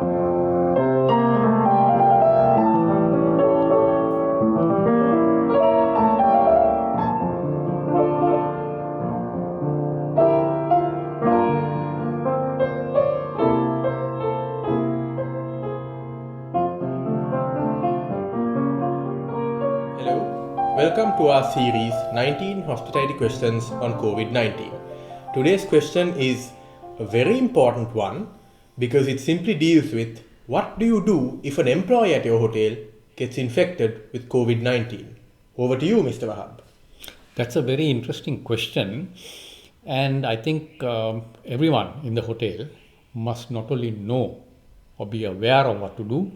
Hello, welcome to our series 19 Hospitality Questions on COVID 19. Today's question is a very important one because it simply deals with what do you do if an employee at your hotel gets infected with COVID 19? Over to you, Mr. Wahab. That's a very interesting question. And I think everyone in the hotel must not only know or be aware of what to do,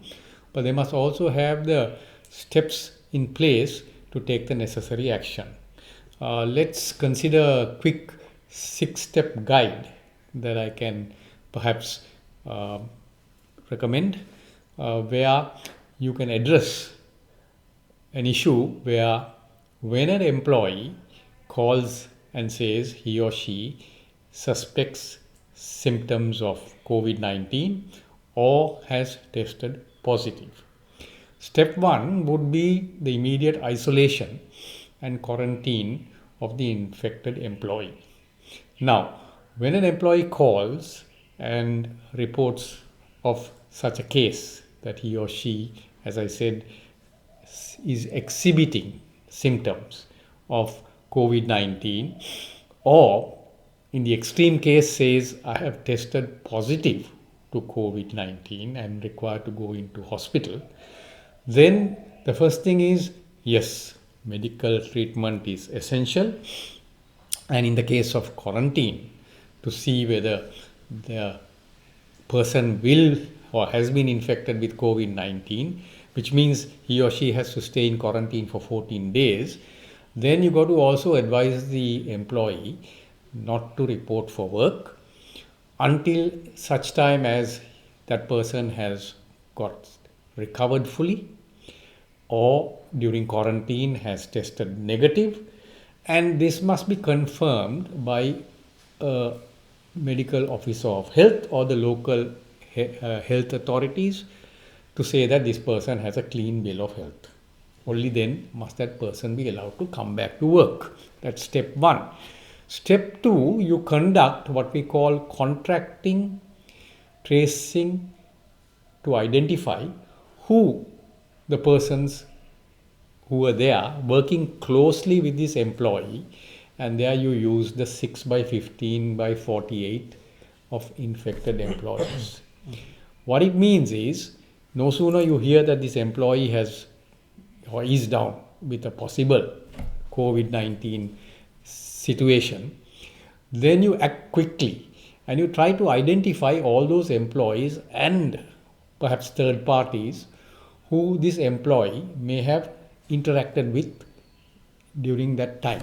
but they must also have the steps in place to take the necessary action. Let's consider a quick 6-step guide that I can perhaps uh, recommend where you can address an issue where when an employee calls and says he or she suspects symptoms of COVID 19 or has tested positive. Step one would be the immediate isolation and quarantine of the infected employee. Now, when an employee calls and reports of such a case that he or she, as I said, is exhibiting symptoms of COVID 19, or in the extreme case says, I have tested positive to COVID 19 and required to go into hospital, then the first thing is yes, medical treatment is essential. And in the case of quarantine, to see whether the person will or has been infected with COVID 19, which means he or she has to stay in quarantine for 14 days, then you got to also advise the employee not to report for work until such time as that person has got recovered fully or during quarantine has tested negative, and this must be confirmed by a medical officer of health or the local health authorities to say that this person has a clean bill of health. Only then must that person be allowed to come back to work. That's step one. Step two, you conduct what we call contracting tracing to identify who the persons who are there working closely with this employee, and there you use the 6 by 15 by 48 of infected employees. What it means is no sooner you hear that this employee has or is down with a possible COVID 19 situation, then you act quickly and you try to identify all those employees and perhaps third parties who this employee may have interacted with during that time.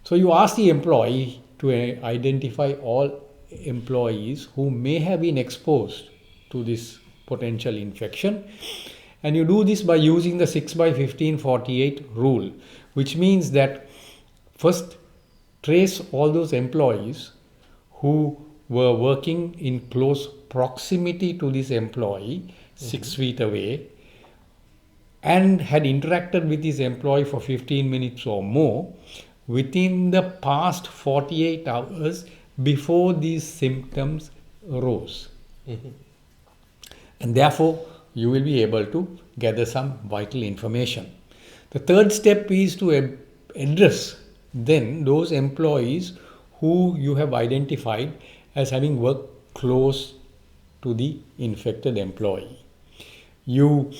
So you ask the employee to identify all employees who may have been exposed to this potential infection, and you do this by using the 6 by 15 48 rule, which means that first trace all those employees who were working in close proximity to this employee, 6 feet away, and had interacted with this employee for 15 minutes or more within the past 48 hours before these symptoms arose. And therefore, you will be able to gather some vital information. The third step is to address then those employees who you have identified as having worked close to the infected employee. You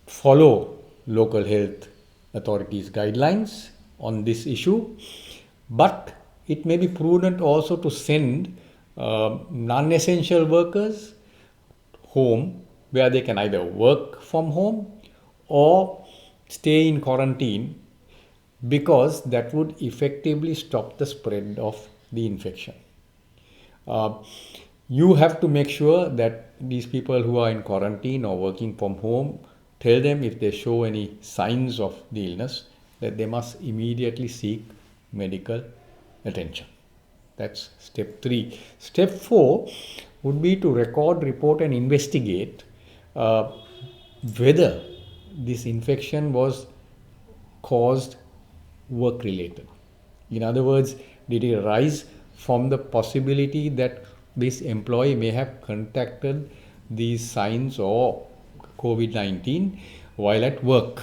follow local health authorities' guidelines on this issue, but it may be prudent also to send non-essential workers home where they can either work from home or stay in quarantine, because that would effectively stop the spread of the infection. You have to make sure that these people who are in quarantine or working from home, tell them if they show any signs of the illness that they must immediately seek medical attention. That's step 3. Step 4, would be to record, report, and investigate whether this infection was caused work related. In other words, did it arise from the possibility that this employee may have contacted these signs or COVID-19 while at work?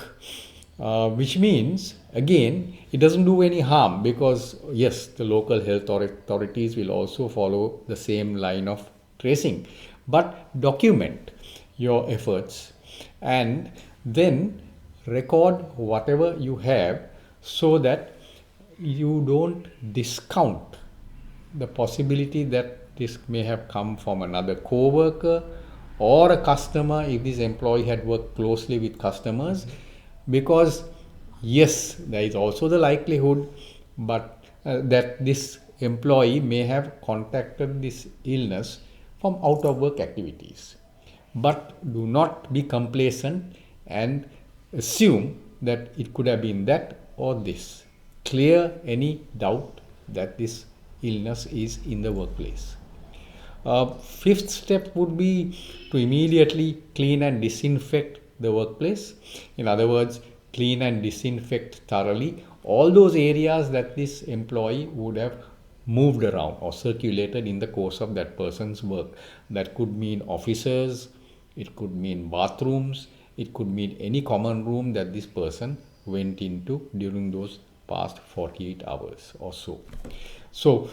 Which means, again, it doesn't do any harm because, yes, the local health authorities will also follow the same line of tracing. But document your efforts and then record whatever you have so that you don't discount the possibility that this may have come from another co-worker or a customer if this employee had worked closely with customers, because yes, there is also the likelihood but that this employee may have contacted this illness from out of work activities. But do not be complacent and assume that it could have been that or this. Clear any doubt that this illness is in the workplace. Fifth step would be to immediately clean and disinfect the workplace. In other words, clean and disinfect thoroughly all those areas that this employee would have moved around or circulated in the course of that person's work. That could mean offices, it could mean bathrooms, it could mean any common room that this person went into during those past 48 hours or so. So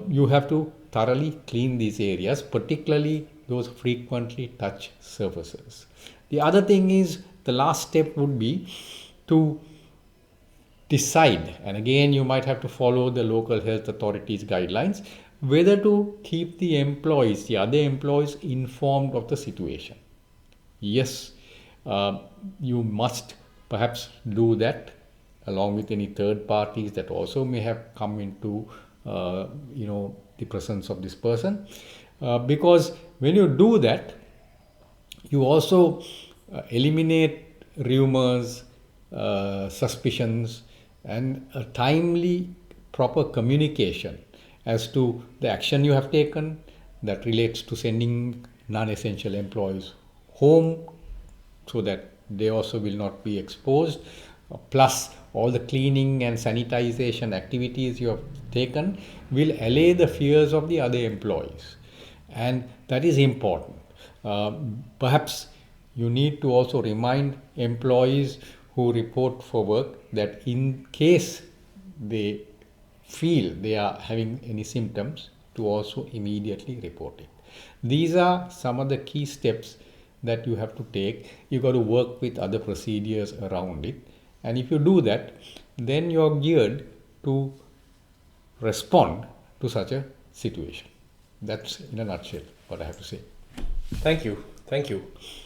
you have to thoroughly clean these areas, particularly those frequently touched surfaces. The other thing is, the last step would be to decide, and again you might have to follow the local health authorities guidelines, whether to keep the employees, the other employees, informed of the situation. Yes, you must perhaps do that along with any third parties that also may have come into the presence of this person, because when you do that, you also eliminate rumors, suspicions, and a timely, proper communication as to the action you have taken that relates to sending non-essential employees home so that they also will not be exposed, plus all the cleaning and sanitization activities you have taken will allay the fears of the other employees, and that is important. Perhaps you need to also remind employees who report for work that in case they feel they are having any symptoms, to also immediately report it. These are some of the key steps that you have to take. You got to work with other procedures around it, and if you do that, then you are geared to respond to such a situation. That's in a nutshell what I have to say. Thank you.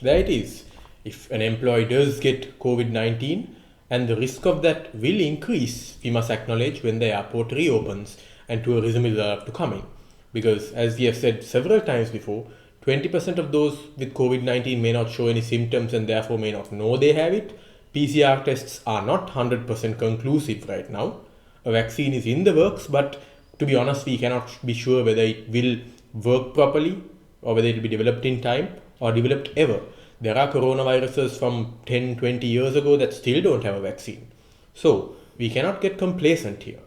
There it is. If an employee does get COVID-19 and the risk of that will increase, we must acknowledge when the airport reopens and tourism is allowed to come in. Because as we have said several times before, 20% of those with COVID-19 may not show any symptoms and therefore may not know they have it. PCR tests are not 100% conclusive right now. A vaccine is in the works, but to be honest, we cannot be sure whether it will work properly or whether it will be developed in time or developed ever. There are coronaviruses from 10, 20 years ago that still don't have a vaccine. So we cannot get complacent here.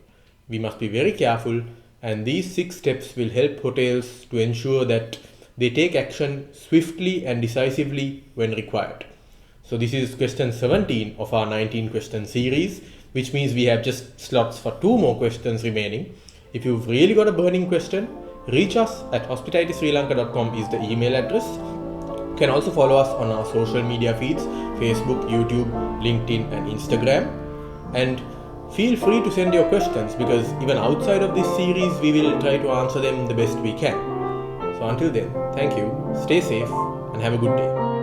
We must be very careful, and these 6 steps will help hotels to ensure that they take action swiftly and decisively when required. So this is question 17 of our 19 question series, which means we have just slots for 2 more questions remaining. If you've really got a burning question, reach us at hospitalitysrilanka.com is the email address. You can also follow us on our social media feeds, Facebook, YouTube, LinkedIn and Instagram. And feel free to send your questions, because even outside of this series, we will try to answer them the best we can. So until then, thank you, stay safe and have a good day.